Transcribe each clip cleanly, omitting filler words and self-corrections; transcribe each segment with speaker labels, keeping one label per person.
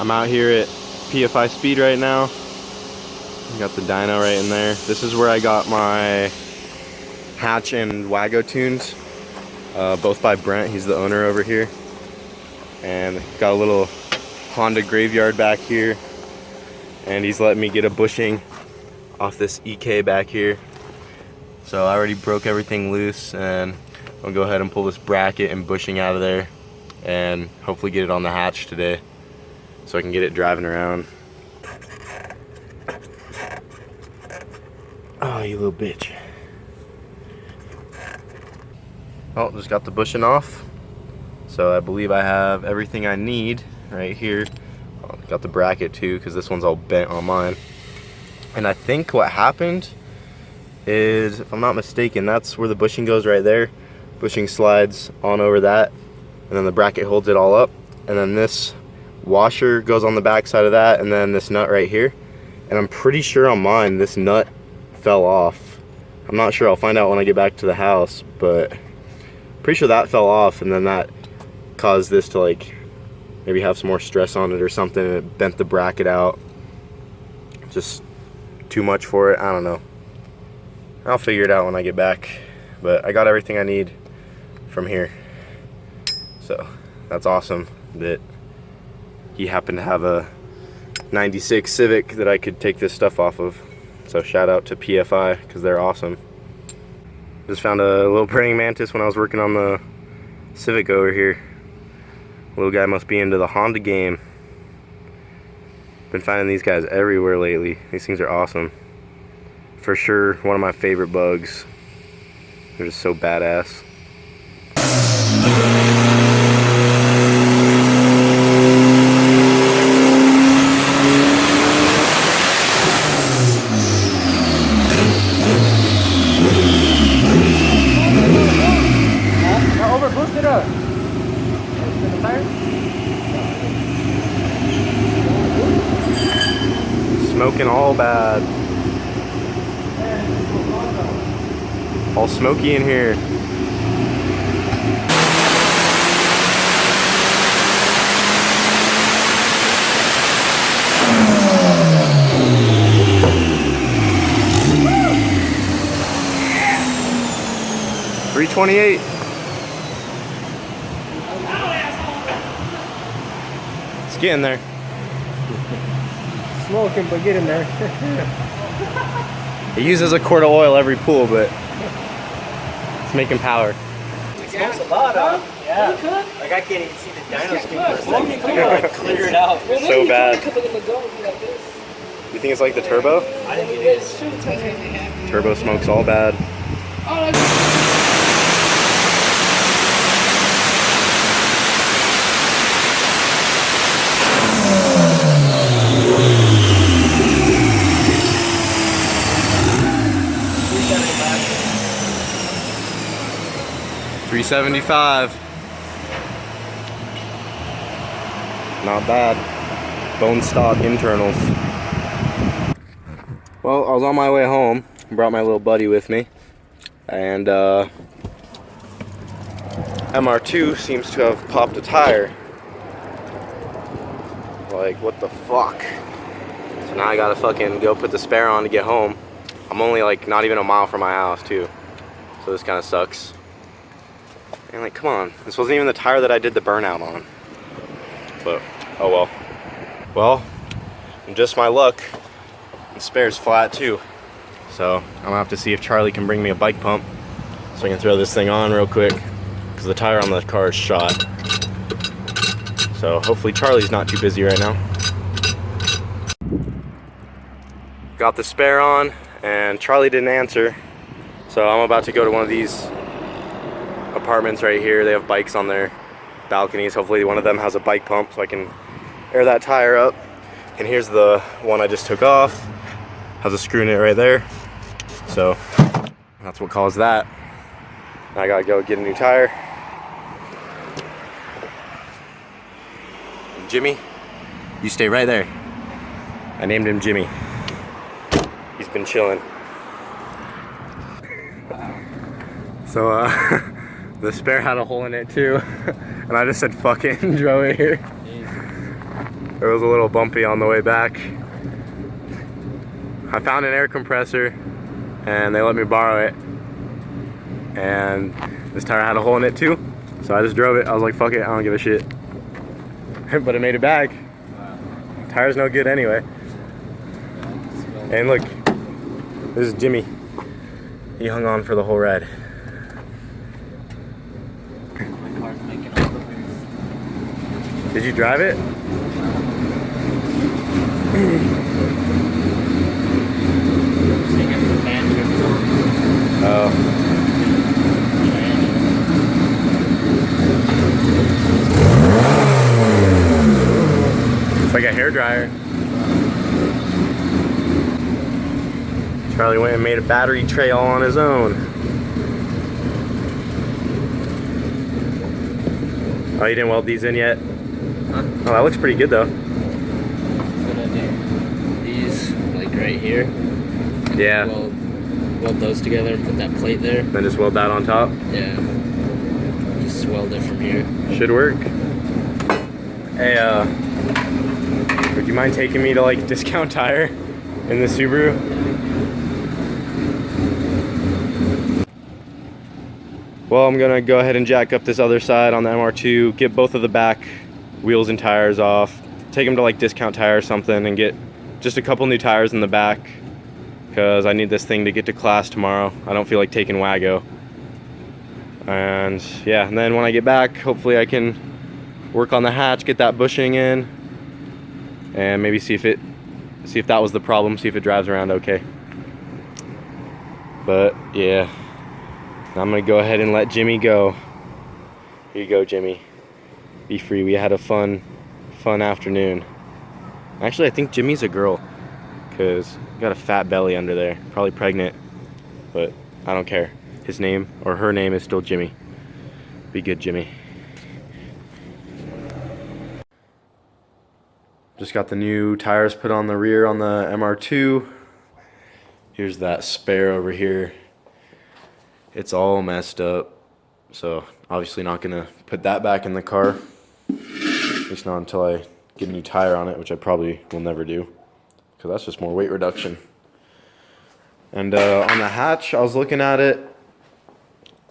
Speaker 1: I'm out here at PFI Speed right now. Got the dyno right in there. This is where I got my hatch and Wago tunes, both by Brent. He's the owner over here. And got a little Honda graveyard back here. And he's letting me get a bushing off this EK back here. So I already broke everything loose, and I'll go ahead and pull this bracket and bushing out of there and hopefully get it on the hatch today so I can get it driving around. Oh, you little bitch. Oh, just got the bushing off. So I believe I have everything I need right here. Oh, got the bracket too, because this one's all bent on mine. And I think what happened is, if I'm not mistaken, that's where the bushing goes right there. Bushing slides on over that, and then the bracket holds it all up. And then this washer goes on the back side of that, and then this nut right here. And I'm pretty sure on mine, this nut fell off. I'm not sure, I'll find out when I get back to the house, but pretty sure that fell off, and then that caused this to like maybe have some more stress on it or something, and it bent the bracket out. Just too much for it, I don't know. I'll figure it out when I get back, but I got everything I need from here. So that's awesome that he happened to have a 96 Civic that I could take this stuff off of. So shout out to PFI, because they're awesome. Just found a little praying mantis when I was working on the Civic over here. Little guy must be into the Honda game. Been finding these guys everywhere lately. These things are awesome. For sure, one of my favorite bugs. They're just so badass. Smoking all bad. All smoky in here. $328. Let's get in there.
Speaker 2: Smoking, but get in there.
Speaker 1: It uses a quart of oil every pool, but it's making power.
Speaker 2: It smokes a lot, huh? Yeah. Like I can't even see the dyno like clear it out.
Speaker 1: So bad. You think it's like the turbo?
Speaker 2: I think it is.
Speaker 1: Turbo smokes all bad. $375. Not bad. Bone stock internals. Well, I was on my way home. Brought my little buddy with me. And MR2 seems to have popped a tire. Like, what the fuck? So now I gotta fucking go put the spare on to get home. I'm only like not even a mile from my house too. So this kind of sucks. And like, come on, this wasn't even the tire that I did the burnout on. But, oh well. Well, just my luck, the spare's flat too. So I'm gonna have to see if Charlie can bring me a bike pump so I can throw this thing on real quick, because the tire on the car is shot. So hopefully Charlie's not too busy right now. Got the spare on, and Charlie didn't answer. So I'm about to go to one of these apartments right here. They have bikes on their balconies. Hopefully one of them has a bike pump so I can air that tire up. And here's the one I just took off. Has a screw in it right there. So that's what caused that. Now I gotta go get a new tire. Jimmy, you stay right there. I named him Jimmy. He's been chilling. So the spare had a hole in it too, and I just said fuck it and drove it here. It was a little bumpy on the way back. I found an air compressor and they let me borrow it. And this tire had a hole in it too. So I just drove it. I was like, fuck it, I don't give a shit. But it made it back. Tire's no good anyway. And look, this is Jimmy. He hung on for the whole ride.
Speaker 2: My car's making all the waves.
Speaker 1: Did you drive it?
Speaker 2: Seeing if the fan trips on.
Speaker 1: Oh. It's like a hairdryer. Charlie went and made a battery tray all on his own. Oh, you didn't weld these in yet?
Speaker 2: Huh?
Speaker 1: Oh, that looks pretty good though.
Speaker 2: What I do? These, like right here.
Speaker 1: Yeah.
Speaker 2: Weld those together and put that plate there.
Speaker 1: Then just weld that on top.
Speaker 2: Yeah. Just weld it from here.
Speaker 1: Should work. Hey, would you mind taking me to like Discount Tire in the Subaru? Well, I'm gonna go ahead and jack up this other side on the MR2, get both of the back wheels and tires off, take them to like Discount Tire or something and get just a couple new tires in the back because I need this thing to get to class tomorrow. I don't feel like taking Wago. And yeah, and then when I get back, hopefully I can work on the hatch, get that bushing in, and maybe see if that was the problem, see if it drives around okay. But yeah, I'm gonna go ahead and let Jimmy go. Here you go, Jimmy. Be free. We had a fun afternoon. Actually, I think Jimmy's a girl because got a fat belly under there, probably pregnant, but I don't care. His name or her name is still Jimmy. Be good, Jimmy. Just got the new tires put on the rear on the MR2. Here's that spare over here. It's all messed up. So obviously not gonna put that back in the car. At least not until I get a new tire on it, which I probably will never do. Because that's just more weight reduction. And on the hatch, I was looking at it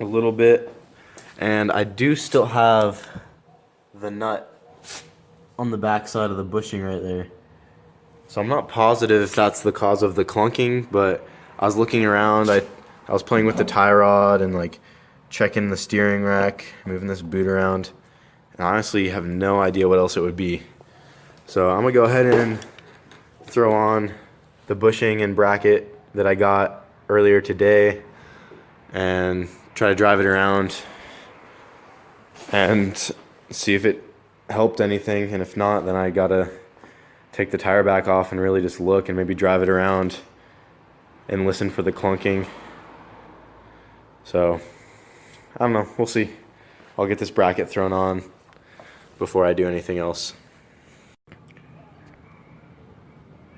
Speaker 1: a little bit. And I do still have the nut on the back side of the bushing right there. So I'm not positive if that's the cause of the clunking, but I was looking around, I was playing with the tie rod and like checking the steering rack, moving this boot around, and I honestly have no idea what else it would be. So I'm gonna go ahead and throw on the bushing and bracket that I got earlier today and try to drive it around and see if it helped anything, and if not, then I gotta take the tire back off and really just look and maybe drive it around and listen for the clunking. So I don't know, we'll see. I'll get this bracket thrown on before I do anything else.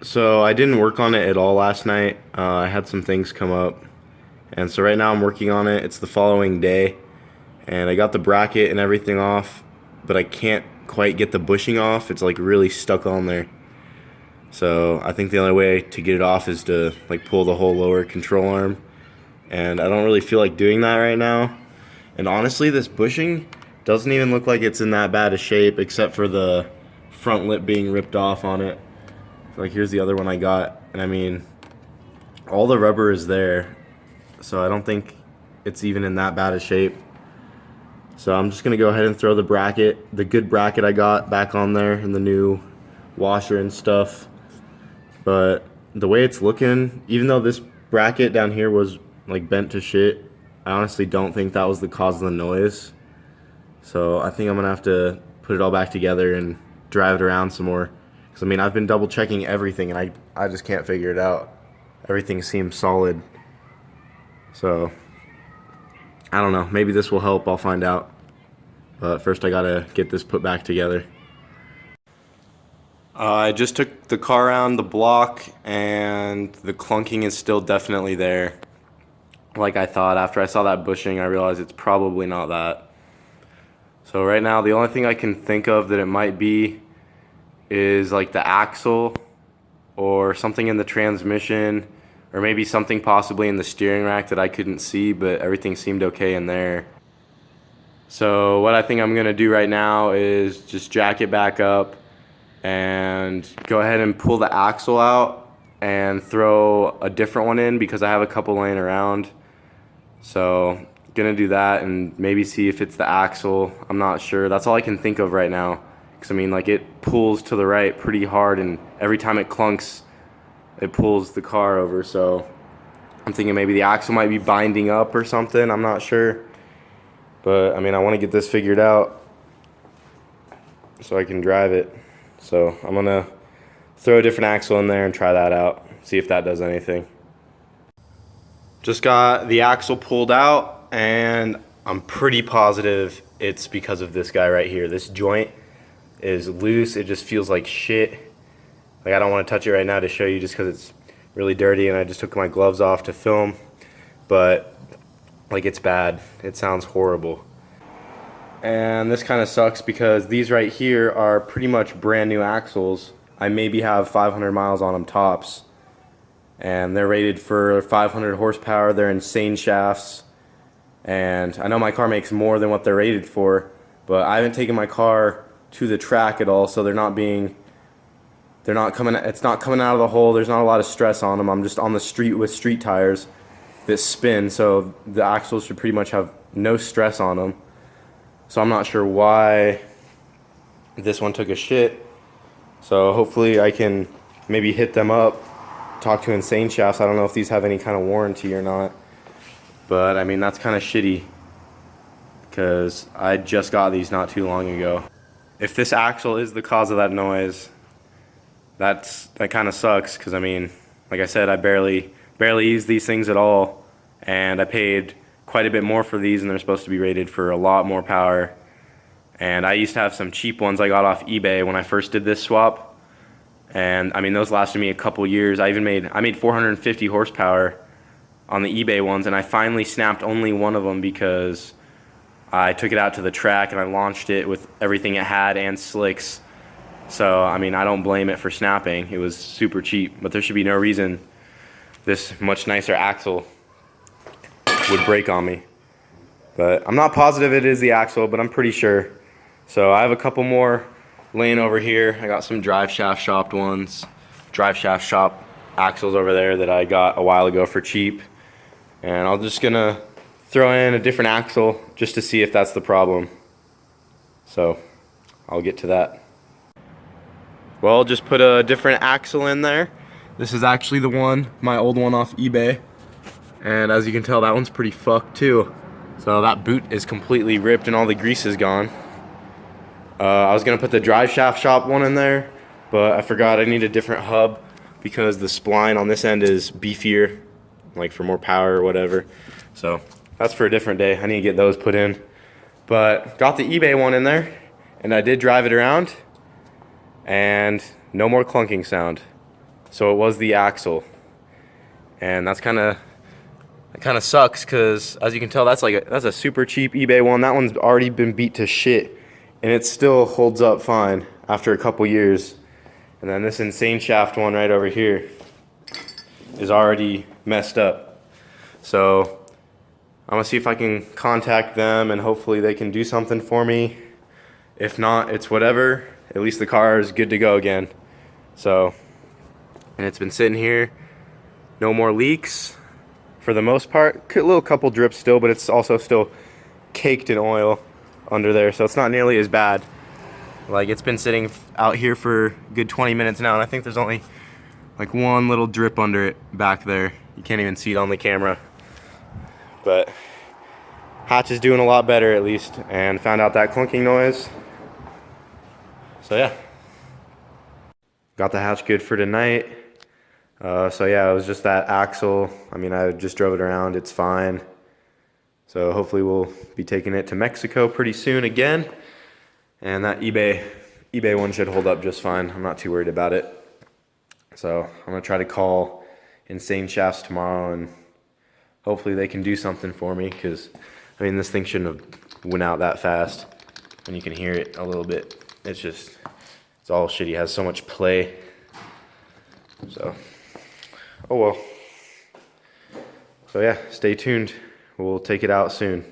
Speaker 1: So I didn't work on it at all last night. I had some things come up, and so right now I'm working on it. It's the following day, and I got the bracket and everything off, but I can't quite get the bushing off. It's like really stuck on there. So I think the only way to get it off is to like pull the whole lower control arm, and I don't really feel like doing that right now. And honestly, this bushing doesn't even look like it's in that bad a shape, except for the front lip being ripped off on it. Like here's the other one I got, and I mean all the rubber is there, so I don't think it's even in that bad a shape. So I'm just gonna go ahead and throw the bracket, the good bracket I got, back on there and the new washer and stuff. But the way it's looking, even though this bracket down here was like bent to shit, I honestly don't think that was the cause of the noise. So I think I'm gonna have to put it all back together and drive it around some more. Because I mean, I've been double checking everything and I just can't figure it out. Everything seems solid. So I don't know, maybe this will help, I'll find out. But first I gotta get this put back together. I just took the car around the block and the clunking is still definitely there. Like I thought, after I saw that bushing, I realized it's probably not that. So right now, the only thing I can think of that it might be is like the axle or something in the transmission, or maybe something possibly in the steering rack that I couldn't see, but everything seemed okay in there. So what I think I'm gonna do right now is just jack it back up and go ahead and pull the axle out and throw a different one in because I have a couple laying around. So gonna do that and maybe see if it's the axle. I'm not sure. That's all I can think of right now. Because I mean, like, it pulls to the right pretty hard, and every time it clunks, it pulls the car over. So I'm thinking maybe the axle might be binding up or something. I'm not sure. But I mean, I want to get this figured out so I can drive it. So I'm gonna throw a different axle in there and try that out, see if that does anything. Just got the axle pulled out, and I'm pretty positive it's because of this guy right here. This joint is loose. It just feels like shit. Like, I don't want to touch it right now to show you just because it's really dirty, and I just took my gloves off to film. But like, it's bad. It sounds horrible. And this kind of sucks because these right here are pretty much brand new axles. I maybe have 500 miles on them tops. And they're rated for 500 horsepower. They're insane shafts. And I know my car makes more than what they're rated for, but I haven't taken my car to the track at all, so it's not coming out of the hole. There's not a lot of stress on them. I'm just on the street with street tires that spin, so the axles should pretty much have no stress on them. So I'm not sure why this one took a shit. So hopefully I can maybe hit them up, talk to Insane Shafts. I don't know if these have any kind of warranty or not, but I mean, that's kind of shitty because I just got these not too long ago. If this axle is the cause of that noise, that kind of sucks because I mean, like I said, I barely use these things at all, and I paid quite a bit more for these, and they're supposed to be rated for a lot more power. And I used to have some cheap ones I got off eBay when I first did this swap, and I mean, those lasted me a couple years. I made 450 horsepower on the eBay ones, and I finally snapped only one of them because I took it out to the track and I launched it with everything it had and slicks. So I mean, I don't blame it for snapping. It was super cheap, but there should be no reason this much nicer axle would break on me. But I'm not positive it is the axle, but I'm pretty sure. So I have a couple more laying over here. I got some drive shaft shop axles over there that I got a while ago for cheap. And I'm just gonna throw in a different axle just to see if that's the problem. So I'll get to that. Well, just put a different axle in there. This is actually the one, my old one off eBay. And as you can tell, that one's pretty fucked too. So that boot is completely ripped and all the grease is gone. I was gonna put the drive shaft shop one in there, but I forgot I need a different hub because the spline on this end is beefier, like for more power or whatever. So that's for a different day. I need to get those put in. But got the eBay one in there, and I did drive it around, and no more clunking sound. So it was the axle, and that kind of sucks because, as you can tell, that's a super cheap eBay one. That one's already been beat to shit, and it still holds up fine after a couple years. And then this Insane Shaft one right over here is already messed up. So I'm gonna see if I can contact them and hopefully they can do something for me. If not, it's whatever. At least the car is good to go again. So, and it's been sitting here, no more leaks for the most part. A little couple drips still, but it's also still caked in oil under there, so it's not nearly as bad. Like, it's been sitting out here for a good 20 minutes now, and I think there's only like one little drip under it back there. You can't even see it on the camera. But hatch is doing a lot better at least, and found out that clunking noise. So yeah, got the hatch good for tonight. So yeah, it was just that axle. I mean, I just drove it around, it's fine. So hopefully we'll be taking it to Mexico pretty soon again. And that eBay one should hold up just fine. I'm not too worried about it. So I'm gonna try to call Insane Shafts tomorrow and hopefully they can do something for me, because I mean, this thing shouldn't have went out that fast. And you can hear it a little bit. It's just It's all shitty. It has so much play. So, oh well. So yeah, stay tuned. We'll take it out soon.